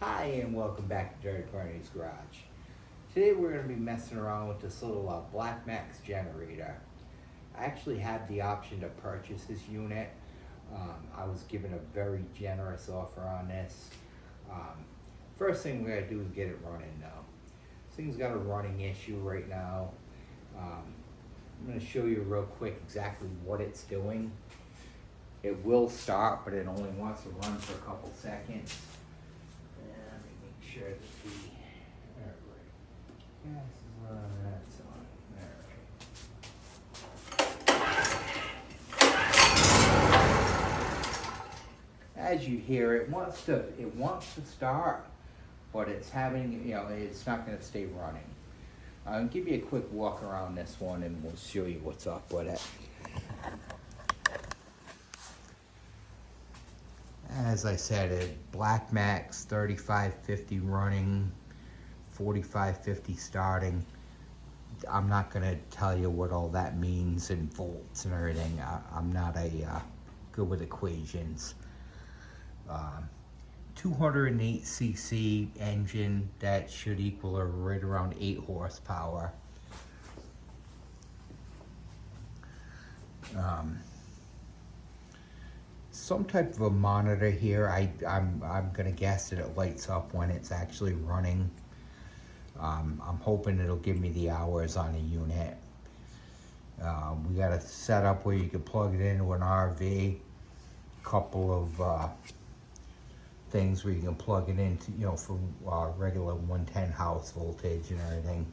Hi and welcome back to Dirty Party's Garage. Today we're going to be messing around with this little Black Max generator. I actually have the option to purchase this unit. I was given a very generous offer on this. First thing we're going to do is get it running though. This thing's got a running issue right now. I'm going to show you real quick exactly what it's doing. It will start, but it only wants to run for a couple seconds. Let me make sure that the gas is on, that's on. Alright. As you hear, it wants to start, but it's having, it's not going to stay running. I'll give you a quick walk around this one and we'll show you what's up with it. As I said, a Black Max 3550 running, 4550 starting. I'm not going to tell you what all that means in volts and everything. I'm not good with equations. 208cc engine that should equal right around 8 horsepower. Some type of a monitor here. I'm gonna guess that it lights up when it's actually running. I'm hoping it'll give me the hours on a unit. We got a setup where you can plug it into an RV. Couple of things where you can plug it into, for regular 110 house voltage and everything.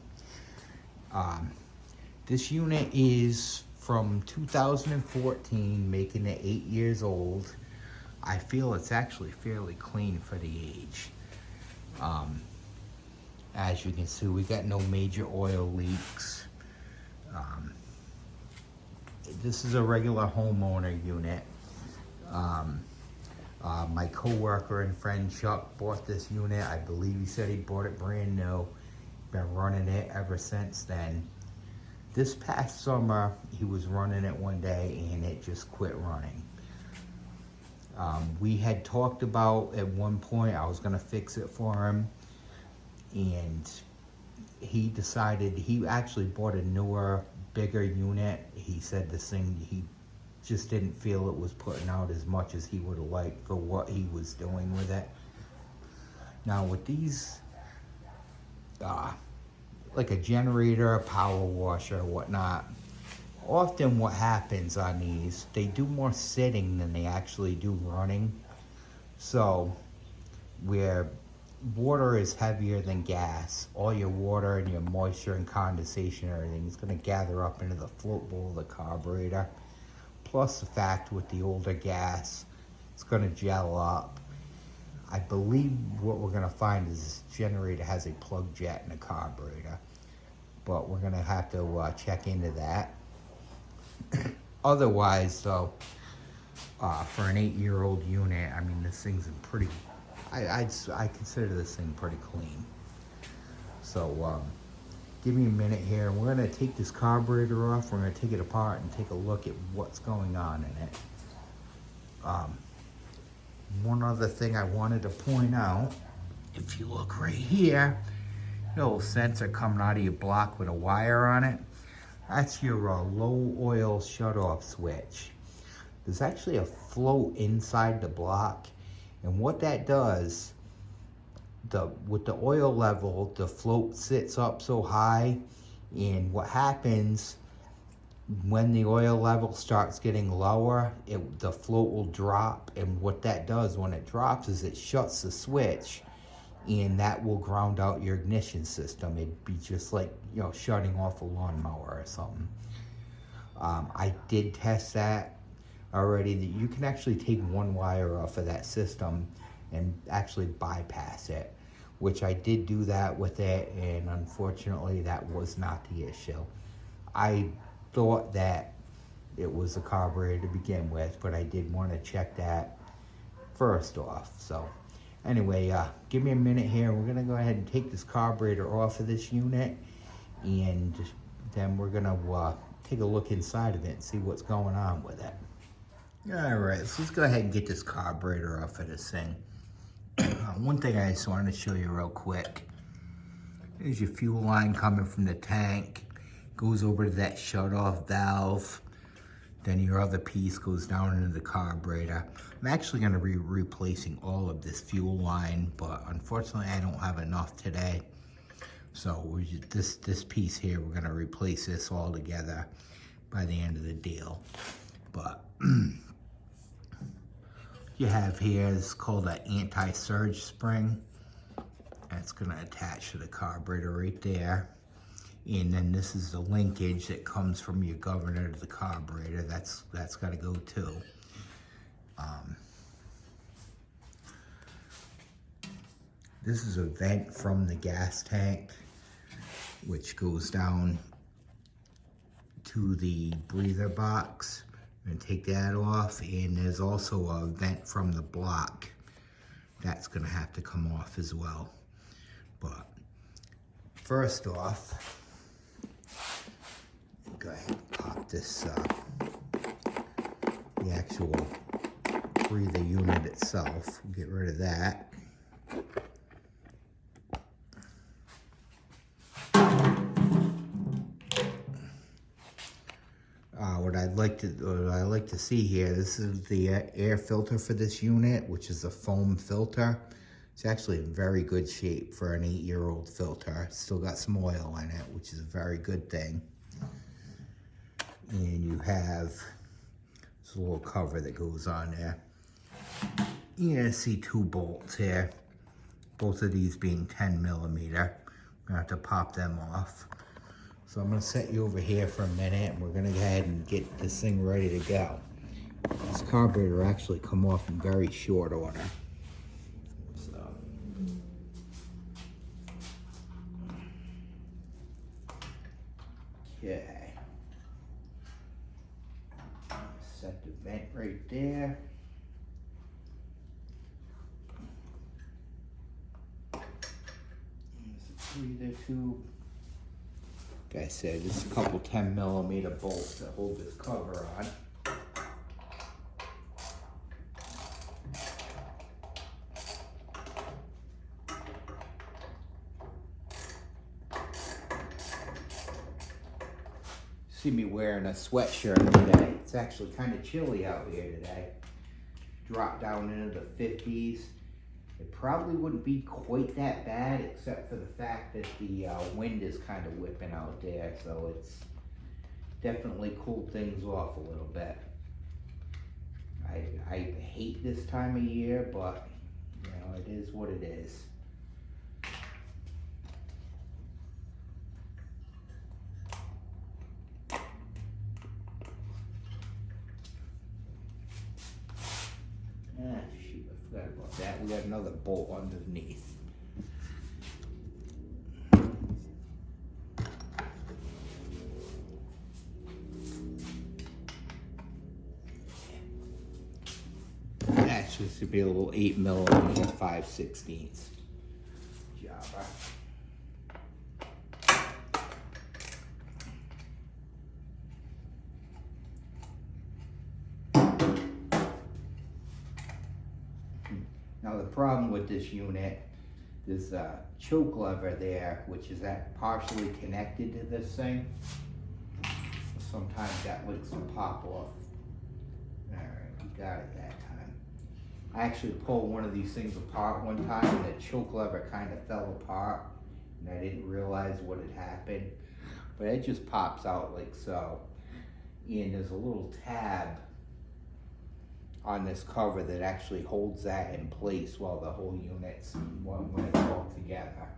This unit is from 2014, making it 8 years old. I feel it's actually fairly clean for the age. As you can see, we got no major oil leaks. This is a regular homeowner unit. My co-worker and friend Chuck bought this unit. I believe he said he bought it brand new. Been running it ever since then. This past summer, he was running it one day and it just quit running. We had talked about at one point I was gonna fix it for him, and he decided he actually bought a newer, bigger unit. He said this thing, he just didn't feel it was putting out as much as he would have liked for what he was doing with it. Now with these, like a generator, a power washer, whatnot, often what happens on these, they do more sitting than they actually do running. So where water is heavier than gas, all your water and your moisture and condensation and everything is going to gather up into the float bowl of the carburetor. Plus the fact with the older gas, it's going to gel up. I believe what we're going to find is this generator has a plug jet in the carburetor, but we're going to have to check into that. Otherwise, though, for an 8-year-old unit, I mean, this thing's pretty, I consider this thing pretty clean. So, give me a minute here. We're going to take this carburetor off. We're going to take it apart and take a look at what's going on in it. One other thing I wanted to point out, if you look right here, little sensor coming out of your block with a wire on it, that's your low oil shut-off switch. There's actually a float inside the block, and what that does, with the oil level, the float sits up so high, and what happens when the oil level starts getting lower, the float will drop, and what that does when it drops is it shuts the switch, and that will ground out your ignition system. It'd be just like, shutting off a lawnmower or something. I did test that already, that you can actually take one wire off of that system and actually bypass it, which I did do that with it, and unfortunately that was not the issue. I thought that it was a carburetor to begin with, but I did want to check that first off. So anyway, give me a minute here. We're going to go ahead and take this carburetor off of this unit, and then we're going to take a look inside of it and see what's going on with it. All right, so let's go ahead and get this carburetor off of this thing. One thing I just wanted to show you real quick. There's your fuel line coming from the tank. Goes over to that shut-off valve. Then your other piece goes down into the carburetor. I'm actually going to be replacing all of this fuel line, but unfortunately I don't have enough today. So this piece here, we're going to replace this all together by the end of the deal. But you have here is called an anti-surge spring. That's going to attach to the carburetor right there. And then this is the linkage that comes from your governor to the carburetor. That's got to go too. This is a vent from the gas tank, which goes down to the breather box. I'm going to take that off. And there's also a vent from the block. That's going to have to come off as well. But first off, go ahead and pop this, the actual breather unit itself. We'll get rid of that. What I like to see here, this is the air filter for this unit, which is a foam filter. It's actually in very good shape for an 8-year-old filter. It's still got some oil in it, which is a very good thing. And you have this little cover that goes on there. You're gonna see 2 bolts here, both of these being 10mm. I'm gonna have to pop them off. So I'm gonna set you over here for a minute, and we're gonna go ahead and get this thing ready to go. This carburetor actually come off in very short order. So. Okay. Set the vent right there. There's a breather tube. Like I said, just a couple 10mm bolts that hold this cover on. See me wearing a sweatshirt today. It's actually kind of chilly out here today. Dropped down into the 50s. It probably wouldn't be quite that bad, except for the fact that the wind is kind of whipping out there, so it's definitely cooled things off a little bit. I hate this time of year, but you know, it is what it is. Shoot, I forgot about that. We got another bolt underneath. That's just to be a little 8mm 5/16 jobber. Now the problem with this unit, there's a choke lever there, which is partially connected to this thing. Sometimes that link's will pop off. Alright, we got it that time. I actually pulled one of these things apart one time and the choke lever kind of fell apart and I didn't realize what had happened. But it just pops out like so. And there's a little tab on this cover that actually holds that in place while the whole unit's when it's all together.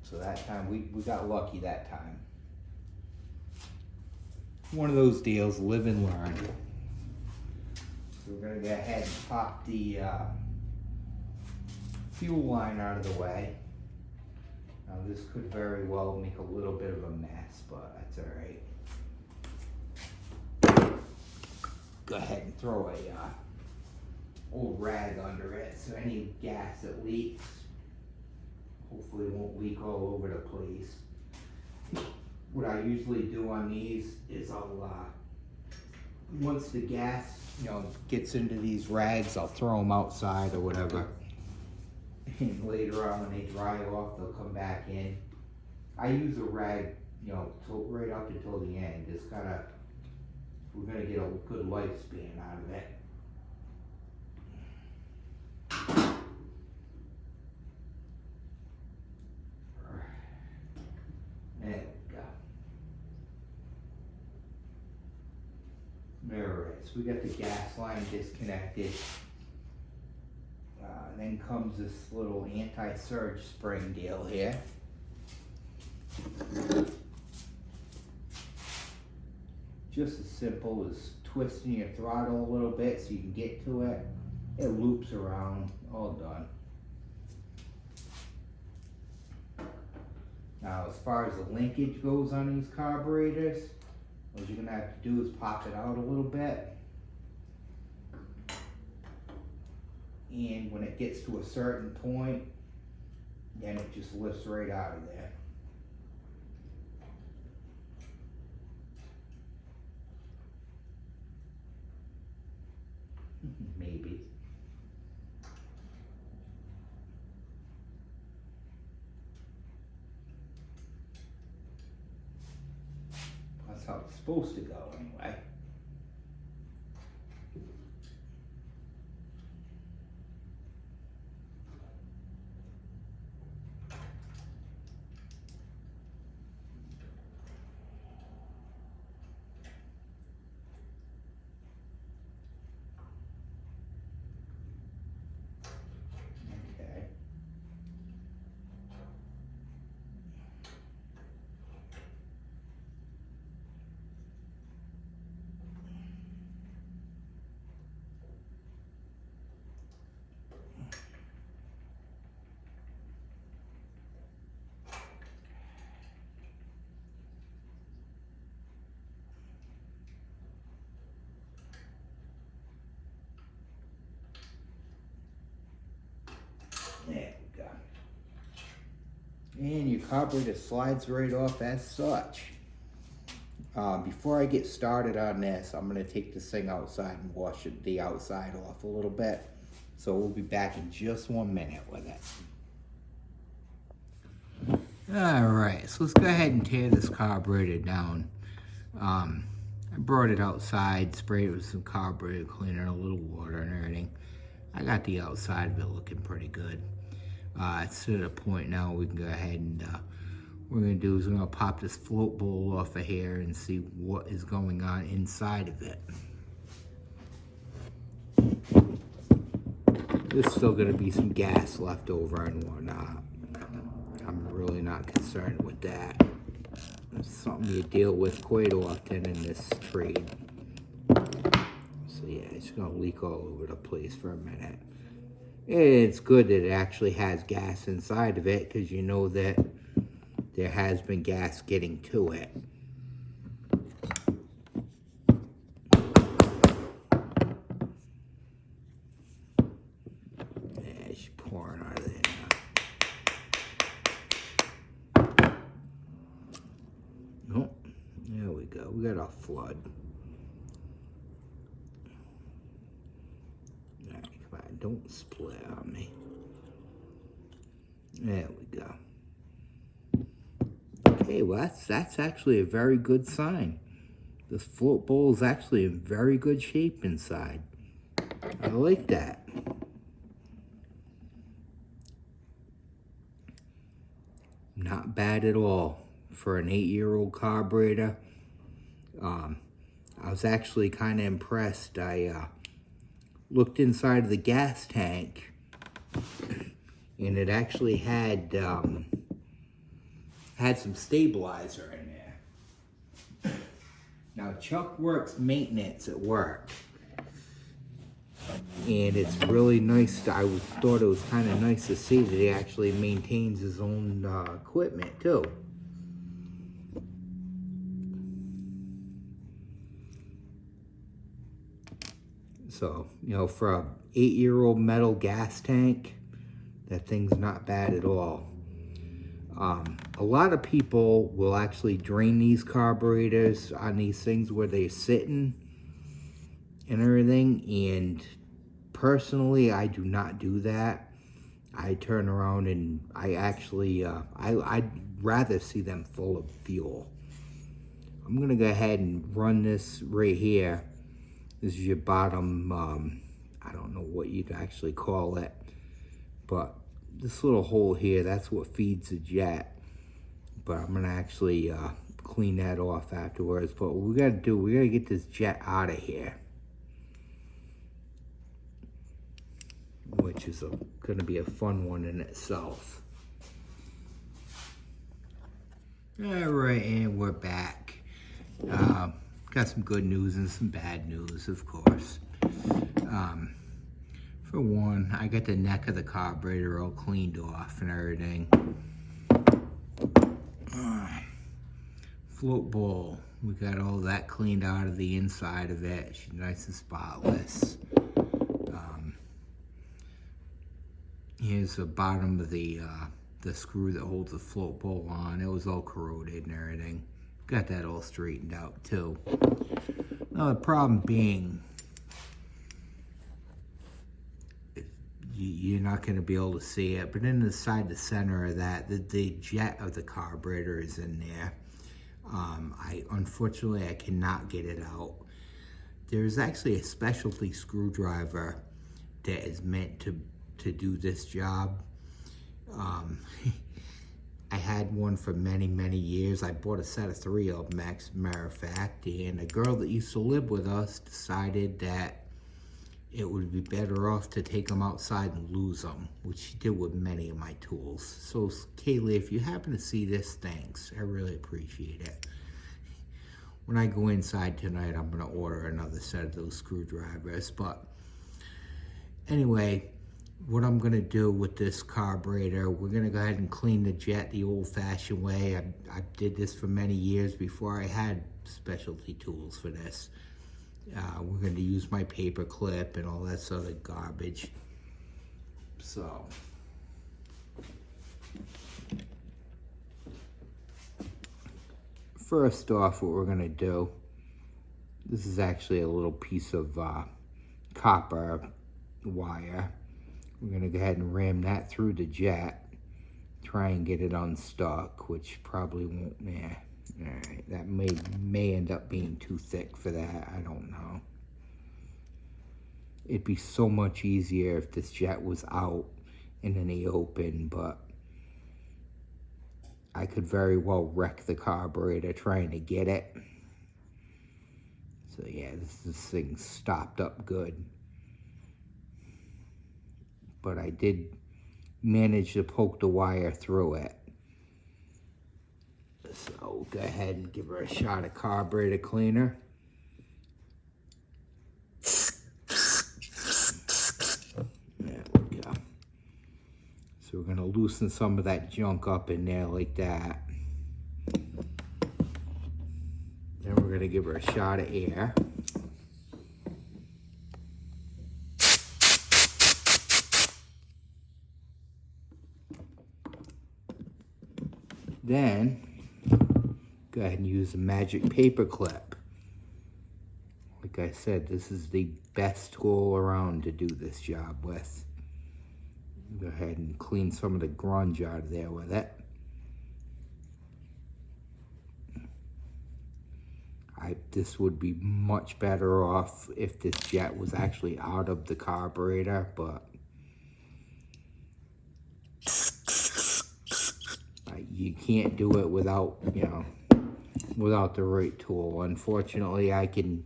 So that time we got lucky that time. One of those deals, live and learn. So we're gonna go ahead and pop the fuel line out of the way. Now this could very well make a little bit of a mess, but that's all right. Go ahead and throw a old rag under it, so any gas that leaks, hopefully it won't leak all over the place. What I usually do on these is I'll, once the gas, gets into these rags, I'll throw them outside or whatever, And later on when they dry off, they'll come back in. I use a rag, you know, right up until the end. It's gotta, we're gonna get a good lifespan out of it. There we go. Alright, so we got the gas line disconnected. Then comes this little anti-surge spring deal here. Just as simple as twisting your throttle a little bit so you can get to it. It loops around, all done. Now as far as the linkage goes on these carburetors, what you're gonna have to do is pop it out a little bit. And when it gets to a certain point, then it just lifts right out of there. Maybe. That's how it's supposed to go anyway. There we go. And your carburetor slides right off as such. Before I get started on this, I'm going to take this thing outside and wash the outside off a little bit. So we'll be back in just 1 minute with it. Alright, so let's go ahead and tear this carburetor down. I brought it outside, sprayed it with some carburetor cleaner, a little water and everything. I got the outside of it looking pretty good. It's at a point now we can go ahead and what we're going to do is we're going to pop this float bowl off of here and see what is going on inside of it. There's still going to be some gas left over and whatnot. I'm really not concerned with that. It's something you deal with quite often in this trade. So yeah, it's going to leak all over the place for a minute. It's good that it actually has gas inside of it because you know that there has been gas getting to it. Yeah, it's pouring out of there now. Nope. There we go. We got a flood. Alright, come on. Don't split on me. There we go. Okay, well, that's actually a very good sign. This float bowl is actually in very good shape inside. I like that. Not bad at all for an 8-year-old carburetor. I was actually kind of impressed. I looked inside of the gas tank, and it actually had some stabilizer in there. Now Chuck works maintenance at work, and it's really nice. I thought it was kind of nice to see that he actually maintains his own equipment too. So, you know, for a 8-year-old metal gas tank, that thing's not bad at all. A lot of people will actually drain these carburetors on these things where they're sitting and everything, and personally I do not do that. I turn around and I actually, I'd rather see them full of fuel. I'm gonna go ahead and run this right here. This is your bottom, I don't know what you'd actually call it, but this little hole here, that's what feeds the jet. But I'm gonna actually clean that off afterwards. But what we gotta do, we gotta get this jet out of here, which is gonna be a fun one in itself. All right, and we're back. Got some good news and some bad news, of course. For one, I got the neck of the carburetor all cleaned off and everything. Float bowl, we got all that cleaned out of the inside of it. She's nice and spotless. Here's the bottom of the screw that holds the float bowl on. It was all corroded and everything. Got that all straightened out too. Now the problem being, you're not going to be able to see it, but inside the center of that, the jet of the carburetor is in there. Unfortunately, I cannot get it out. There's actually a specialty screwdriver that is meant to do this job. I had one for many, many years. I bought a set of 3 of them, as a matter of fact, and a girl that used to live with us decided that it would be better off to take them outside and lose them, which she did with many of my tools. So, Kaylee, if you happen to see this, thanks. I really appreciate it. When I go inside tonight, I'm going to order another set of those screwdrivers. But anyway, what I'm going to do with this carburetor, we're going to go ahead and clean the jet the old-fashioned way. I did this for many years before I had specialty tools for this. We're going to use my paper clip and all that sort of garbage. So, first off, what we're going to do, this is actually a little piece of copper wire. We're going to go ahead and ram that through the jet, try and get it unstuck, which probably won't, all right, that may end up being too thick for that, I don't know. It'd be so much easier if this jet was out and in the open, but I could very well wreck the carburetor trying to get it. So yeah, this thing's stopped up good. But I did manage to poke the wire through it. So go ahead and give her a shot of carburetor cleaner. There we go. So we're going to loosen some of that junk up in there like that. Then we're going to give her a shot of air. Then, go ahead and use a magic paper clip. Like I said, this is the best tool around to do this job with. Go ahead and clean some of the grunge out of there with it. This would be much better off if this jet was actually out of the carburetor, but you can't do it without, without the right tool. Unfortunately, I can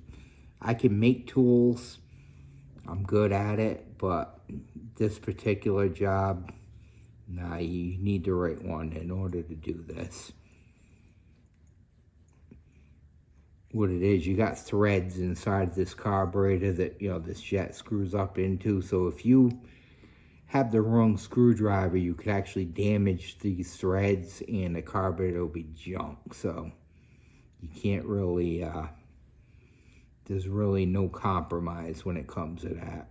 make tools. I'm good at it, but this particular job, nah, you need the right one in order to do this. What it is, you got threads inside this carburetor that, this jet screws up into. So if you have the wrong screwdriver, you could actually damage these threads and the carburetor will be junk. So you can't really, there's really no compromise when it comes to that.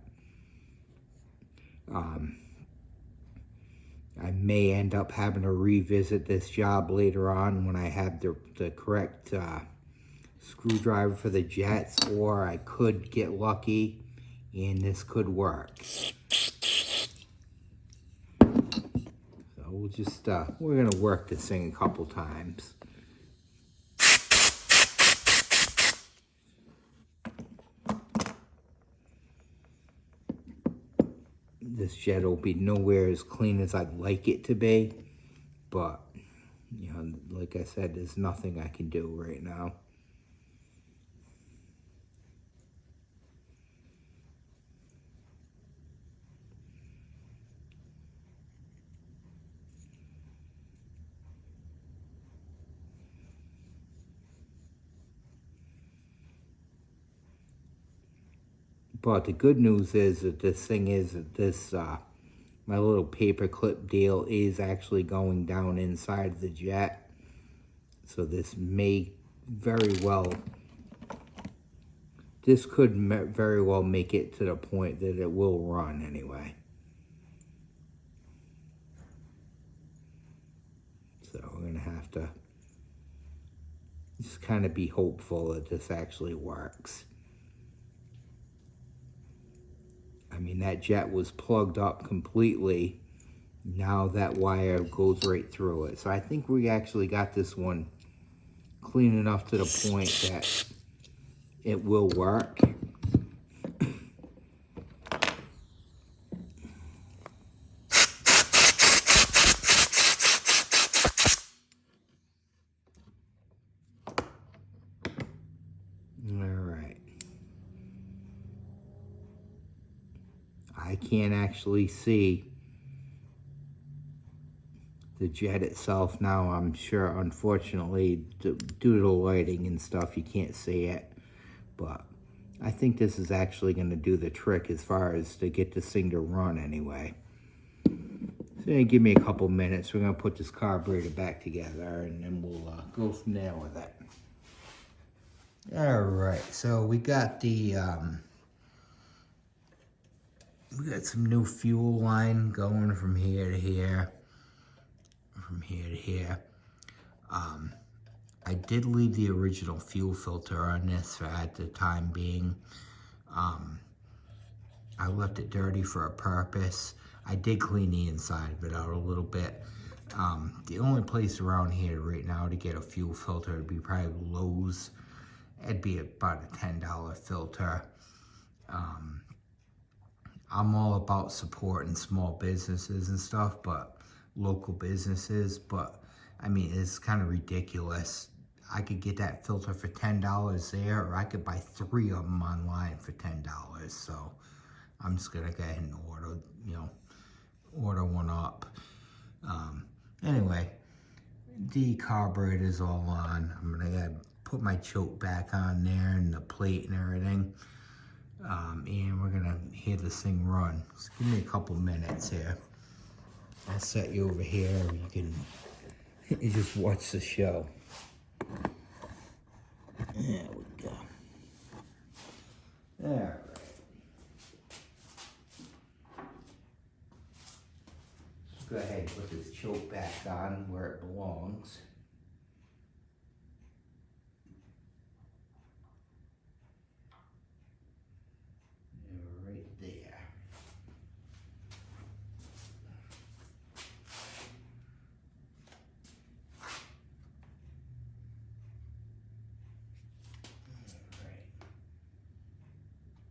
I may end up having to revisit this job later on when I have the correct screwdriver for the jets, or I could get lucky and this could work. we'll just, we're gonna work this thing a couple times. This jet will be nowhere as clean as I'd like it to be, but, you know, like I said, there's nothing I can do right now. But the good news is that this my little paper clip deal is actually going down inside the jet. So this may very well, this could very well make it to the point that it will run anyway. So we're gonna have to just kind of be hopeful that this actually works. I mean, that jet was plugged up completely. Now that wire goes right through it. So I think we actually got this one clean enough to the point that it will work. I can't actually see the jet itself now. I'm sure, unfortunately, due to the lighting and stuff, you can't see it. But I think this is actually going to do the trick as far as to get this thing to run anyway. So give me a couple minutes. We're going to put this carburetor back together, and then we'll go from there with it. All right, so we got the... we got some new fuel line going from here to here, from here to here. I did leave the original fuel filter on this at the time being. I left it dirty for a purpose. I did clean the inside of it out a little bit. The only place around here right now to get a fuel filter would be probably Lowe's. It'd be about a $10 filter. I'm all about supporting small businesses and stuff, but local businesses, but I mean, it's kind of ridiculous. I could get that filter for $10 there, or I could buy 3 of them online for $10. So I'm just gonna go ahead and order one up. Anyway, the carburetor's all on. I'm gonna put my choke back on there and the plate and everything. And we're gonna hear this thing run. So give me a couple minutes here. I'll set you over here. You can just watch the show. There we go. All right. Let's go ahead and put this choke back on where it belongs.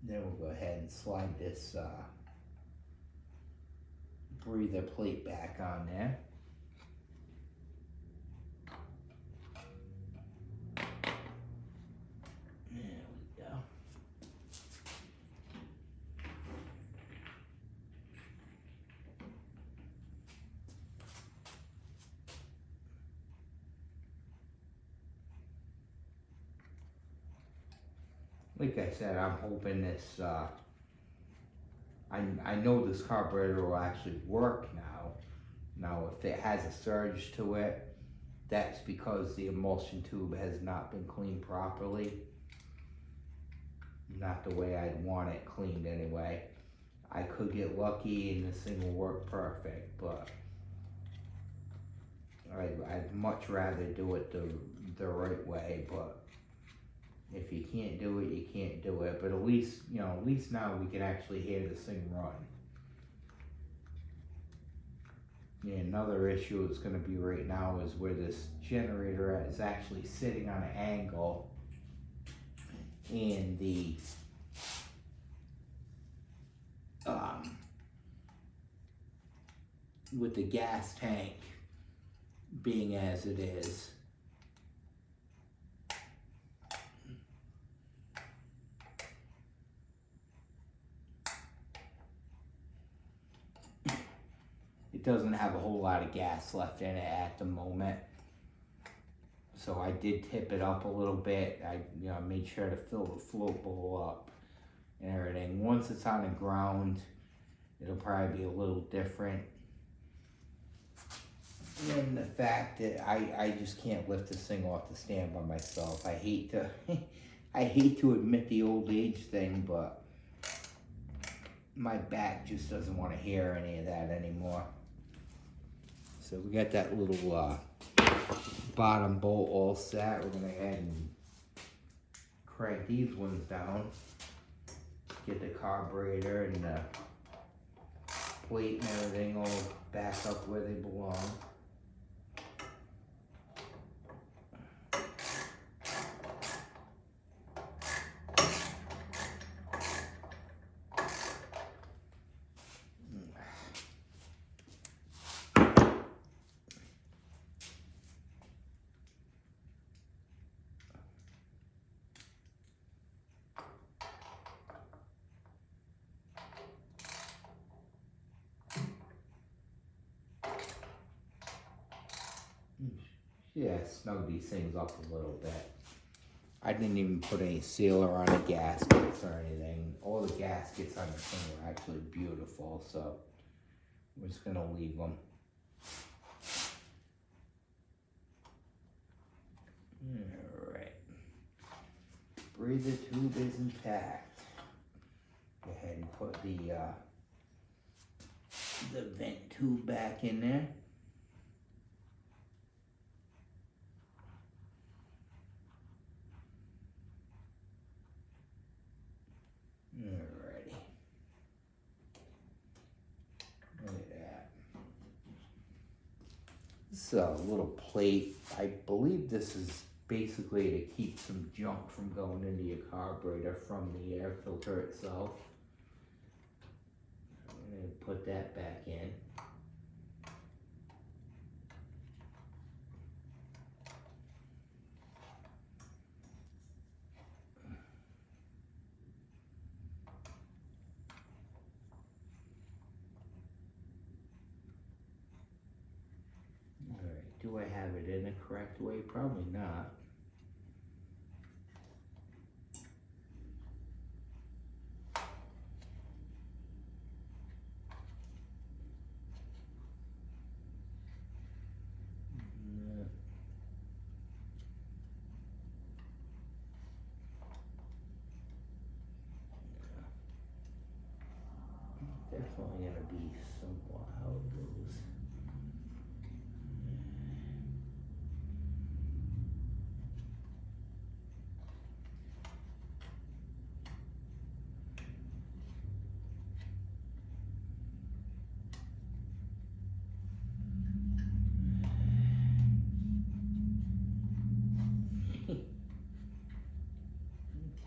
Then we'll go ahead and slide this breather plate back on there. There we go. Like I said, I'm hoping this, I know this carburetor will actually work now. Now, if it has a surge to it, that's because the emulsion tube has not been cleaned properly. Not the way I'd want it cleaned anyway. I could get lucky and this thing will work perfect, but I'd much rather do it the right way, but if you can't do it, you can't do it. But at least now we can actually hear this thing run. Yeah, another issue it's going to be right now is where this generator is actually sitting on an angle, and the with the gas tank being as it is, it doesn't have a whole lot of gas left in it at the moment. So I did tip it up a little bit. I made sure to fill the float bowl up and everything. Once it's on the ground, it'll probably be a little different. And the fact that I just can't lift this thing off the stand by myself. I hate to I hate to admit the old age thing, but my back just doesn't want to hear any of that anymore. So we got that little bottom bolt all set. We're gonna go ahead and crank these ones down. Get the carburetor and the plate and everything all back up where they belong. Yeah, snug these things up a little bit. I didn't even put any sealer on the gaskets or anything. All the gaskets on the thing are actually beautiful, so we're just gonna leave them. Alright. Breather tube is intact. Go ahead and put the vent tube back in there. Alrighty. Look at that. So, a little plate. I believe this is basically to keep some junk from going into your carburetor from the air filter itself. I'm going to put that back in. Do I have it in the correct way? Probably not. Definitely gonna be somewhat how it goes.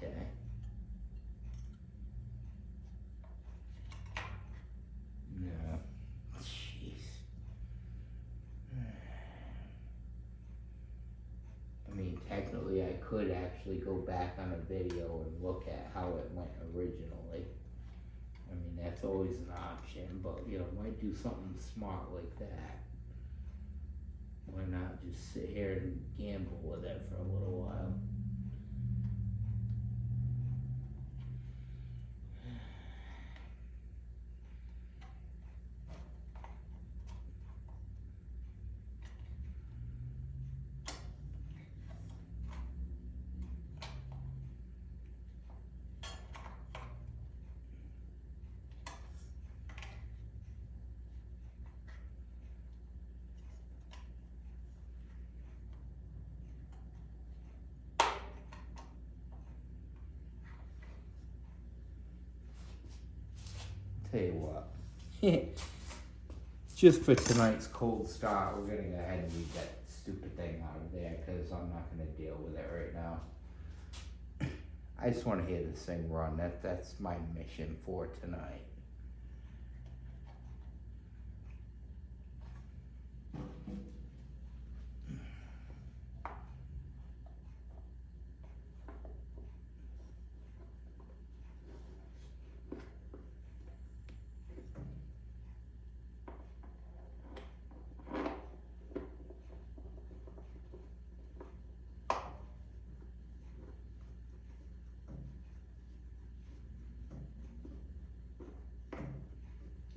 Okay. No. Jeez. I mean, technically I could actually go back on a video and look at how it went originally. I mean, that's always an option, but might do something smart like that. Why not just sit here and gamble with it for a little while? Tell you what, just for tonight's cold start, we're gonna go ahead and leave that stupid thing out of there because I'm not gonna deal with it right now. I just want to hear this thing run. That's my mission for tonight.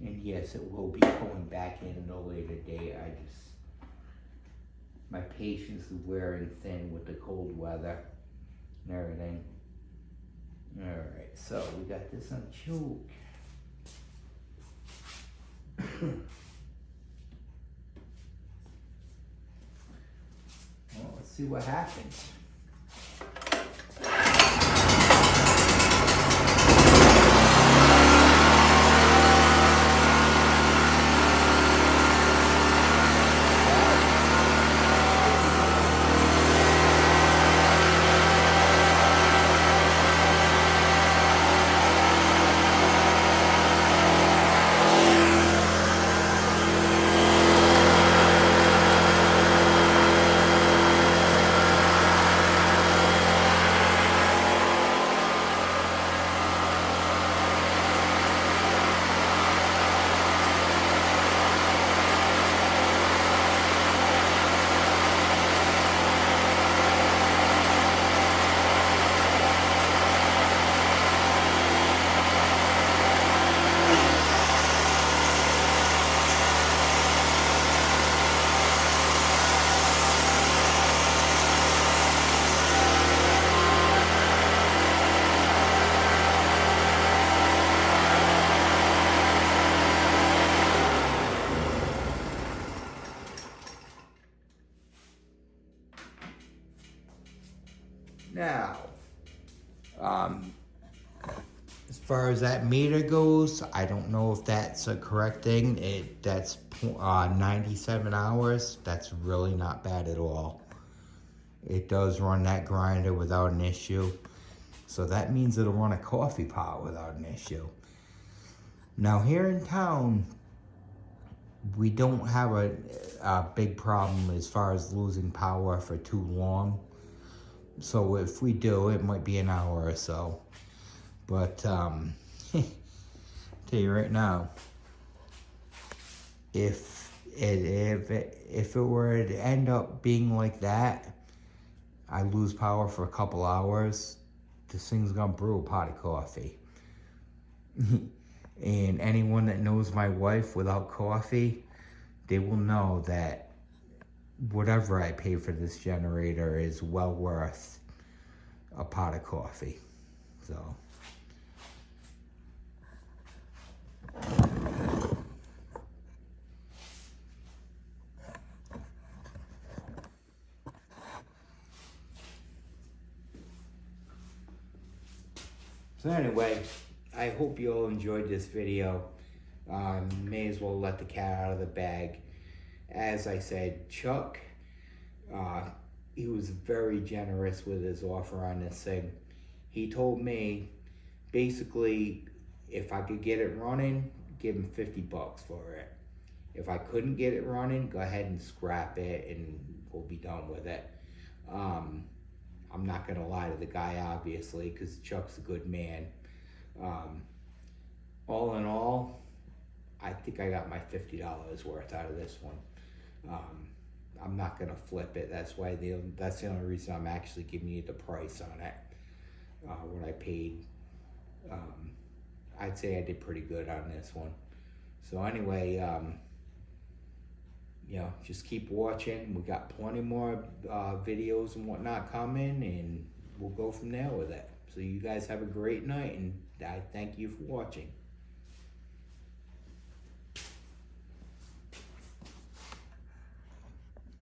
And yes, it will be going back in a later date. My patience is wearing thin with the cold weather and everything. Alright, so we got this on choke. Well, let's see what happens. Now, as far as that meter goes, I don't know if that's a correct thing. That's 97 hours. That's really not bad at all. It does run that grinder without an issue. So that means it'll run a coffee pot without an issue. Now here in town, we don't have a big problem as far as losing power for too long. So if we do, it might be an hour or so. But tell you right now, if it were to end up being like that, I lose power for a couple hours, this thing's gonna brew a pot of coffee. And anyone that knows my wife without coffee, they will know that whatever I pay for this generator is well worth a pot of coffee. So anyway, I hope you all enjoyed this video. May as well let the cat out of the bag. As I said, Chuck, he was very generous with his offer on this thing. He told me, basically, if I could get it running, give him $50 for it. If I couldn't get it running, go ahead and scrap it and we'll be done with it. I'm not gonna lie to the guy, obviously, because Chuck's a good man. All in all, I think I got my $50 worth out of this one. I'm not gonna flip it. That's the only reason I'm actually giving you the price on it. What I paid. I'd say I did pretty good on this one. So anyway, just keep watching. We got plenty more videos and whatnot coming, and we'll go from there with it. So you guys have a great night, and I thank you for watching.